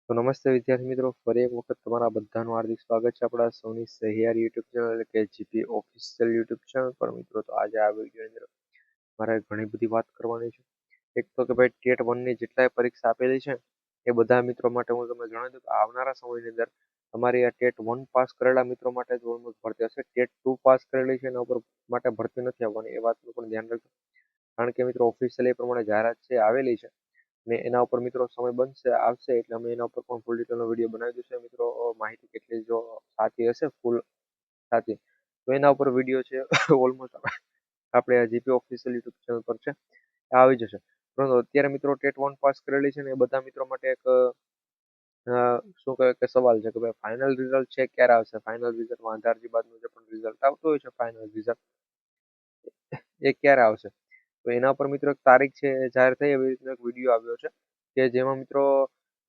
તો નમસ્તે વિદ્યાર્થી મિત્રો, ફરી એક વખત તમારા બધાનું હાર્દિક સ્વાગત છે આપણા સૌની સહિયારી યુટ્યુબ ચેનલ એટલે કે જીપી ઓફિશિયલ યુટ્યુબ ચેનલ પર. મિત્રો, તો આજે આ વિડીયોની અંદર મારે ઘણી બધી વાત કરવાની છે. એક તો કે ભાઈ ટેટ 1ની જેટલાય પરીક્ષા આપેલી છે એ બધા મિત્રો માટે હું તમને જણાવી દઉં કે આવનારા સમયની અંદર તમારી આ ટેટ 1 પાસ કરેલા મિત્રો માટે જ ઓલમોસ્ટ ભરતી હશે. ટેટ 2 પાસ કરેલી છે એના ઉપર માટે ભરતી નથી આવવાની, એ વાતનું પણ ધ્યાન રાખજો. કારણ કે મિત્રો ઓફિશિયલ એ પ્રમાણે જાહેરાત છે આવેલી છે ને એના ઉપર મિત્રો સમય બનશે આવશે એટલે અમે એના ઉપર પણ ફૂલ ડિટેલનો વિડીયો બનાવી દઈશું. મિત્રો માહિતી કેટલી જો સાચી હશે, ફૂલ સાચી, તો એના ઉપર વિડીયો છે ઓલમોસ્ટ આપણે જીપી ઓફિશિયલ યુટ્યુબ ચેનલ પર છે, આવી જશે. પરંતુ અત્યારે મિત્રો ટેટ 1 પાસ કરેલી છે ને એ બધા મિત્રો માટે એક શું કહેવાય કે સવાલ છે કે ભાઈ ફાઇનલ રિઝલ્ટ છે ક્યારે આવશે. ફાઇનલ રિઝલ્ટમાં આધારજી બાદનું જે પણ રિઝલ્ટ આવતું હોય છે ફાઇનલ રિઝલ્ટ, એ ક્યારે આવશે? તો એના પર મિત્રો એક તારીખ છે જાહેર થઈ, એવી રીતનો એક વિડીયો આવ્યો છે કે જેમાં મિત્રો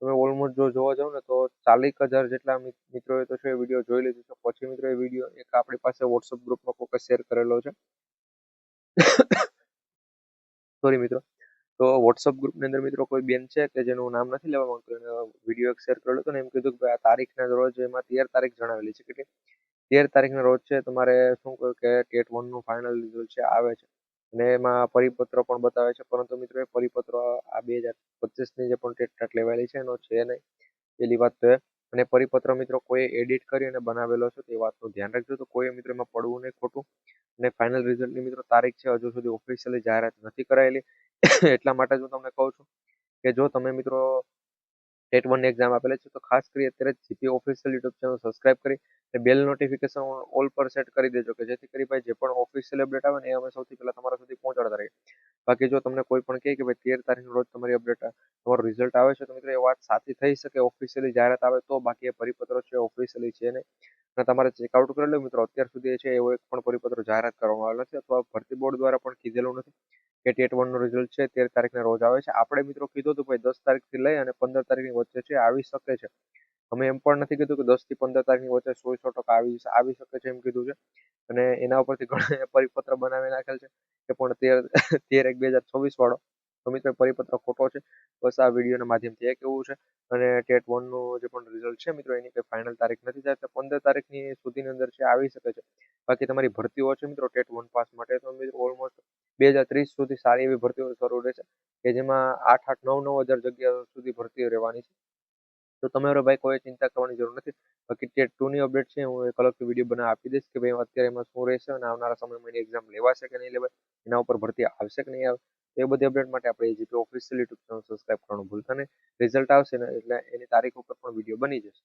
તમે ઓલમોસ્ટ જો જોવા જાવ ને તો 40,000 જેટલા મિત્રોએ તો છે વિડીયો જોઈ લીધું છે. પછી મિત્રો એ વિડીયો એક આપણી પાસે વોટ્સઅપ ગ્રુપમાં કોકે શેર કરેલો છે. સોરી મિત્રો. તો વોટ્સઅપ ગ્રુપની અંદર મિત્રો કોઈ બેન છે કે જેનું નામ નથી લેવા માંગતો, એને વિડીયો એક શેર કરેલો હતો ને એમ કીધું કે આ તારીખના રોજ, એમાં 13 તારીખ જણાવેલી છે કે 13 તારીખના રોજ છે તમારે શું કહ્યું કે ટેટ 1નું ફાઇનલ રિઝલ્ટ છે આવે છે અને એમાં પરિપત્ર પણ બતાવે છે. પરંતુ મિત્રો એ પરિપત્ર આ 2025ની જે પણ ટેટ લેવાયેલી છે એનો છે નહીં, પેલી વાત તો એ. અને પરિપત્ર મિત્રો કોઈ એડિટ કરી અને બનાવેલો છે, તે વાતનું ધ્યાન રાખજો. તો કોઈ મિત્રો એમાં પડવું નહીં ખોટું. અને ફાઇનલ રિઝલ્ટની મિત્રો તારીખ છે હજુ સુધી ઓફિશિયલી જાહેરાત નથી કરાયેલી. એટલા માટે જ હું તમને કહું છું કે જો તમે મિત્રો ટેટ 1ની એક્ઝામ આપેલી છે તો ખાસ કરી અત્યારે GP official YouTube channel subscribe કરી અને બેલ નોટિફિકેશન ઓલ પર સેટ કરી દેજો કે જેથી કરી ભાઈ જે પણ ઓફિશિયલ અપડેટ આવે ને એ અમે સૌથી પહેલા તમારા સુધી પહોંચાડતા રહીએ. બાકી જો તમને કોઈ પણ કહે કે ભાઈ 13 તારીખના રોજ તમારી અપડેટ તમારું રિઝલ્ટ આવે છે, તો મિત્રો એ વાત સાચી થઈ શકે ઓફિશિયલી જાહેરાત આવે તો, બાકી એ પરિપત્ર છે ઓફિશિયલી છે નહીં. અને તમારે ચેકઆઉટ કરી લો મિત્રો, અત્યાર સુધી છે એવો એક પણ પરિપત્ર જાહેરાત કરવામાં આવેલો નથી અથવા ભરતી બોર્ડ દ્વારા પણ કીધેલું નથી કે ટેટ 1નું રિઝલ્ટ છે 13 તારીખના રોજ આવે છે. આપણે મિત્રો કીધું હતું ભાઈ 10 તારીખથી લઈ અને 15 તારીખની વચ્ચે છે આવી શકે છે. અમે એમ પણ નથી કીધું કે 10 થી 15 તારીખની વચ્ચે 100% આવી શકે છે એમ કીધું છે. અને એના ઉપરથી ઘણા પરિપત્ર બનાવી નાખેલ છે કે પણ 13/1/2026 વાળો. તો મિત્રો પરિપત્ર ખોટો છે. બસ આ વિડીયોના માધ્યમથી એ કેવું છે. અને ટેટ 1નું જે પણ રિઝલ્ટ છે મિત્રો એની કોઈ ફાઇનલ તારીખ નથી જાય, તો 15 તારીખની સુધીની અંદર છે આવી શકે છે. બાકી તમારી ભરતીઓ છે મિત્રો ટેટ 1 પાસ માટે તો મિત્રો ઓલમોસ્ટ 2030 સુધી સારી એવી ભરતીઓ શરૂ રહેશે કે જેમાં 8-8, 9-9 હજાર જગ્યાઓ સુધી ભરતીઓ રહેવાની છે. તો તમારે ભાઈ કોઈ ચિંતા કરવાની જરૂર નથી. બાકી ટેટ 2ની અપડેટ છે હું એક અલગથી વિડીયો બનાવી આપી દઈશ કે ભાઈ અત્યારે એમાં શું રહેશે અને આવનારા સમયમાં એની એક્ઝામ લેવાશે કે નહીં લેવાય, એના ઉપર ભરતી આવશે કે નહીં આવે. એ બધી અપડેટ માટે આપણે GP official YouTube channel subscribe કરવાનું ભૂલતા નહીં. રિઝલ્ટ આવશે ને એટલે એની તારીખ ઉપર પણ વિડીયો બની જશે.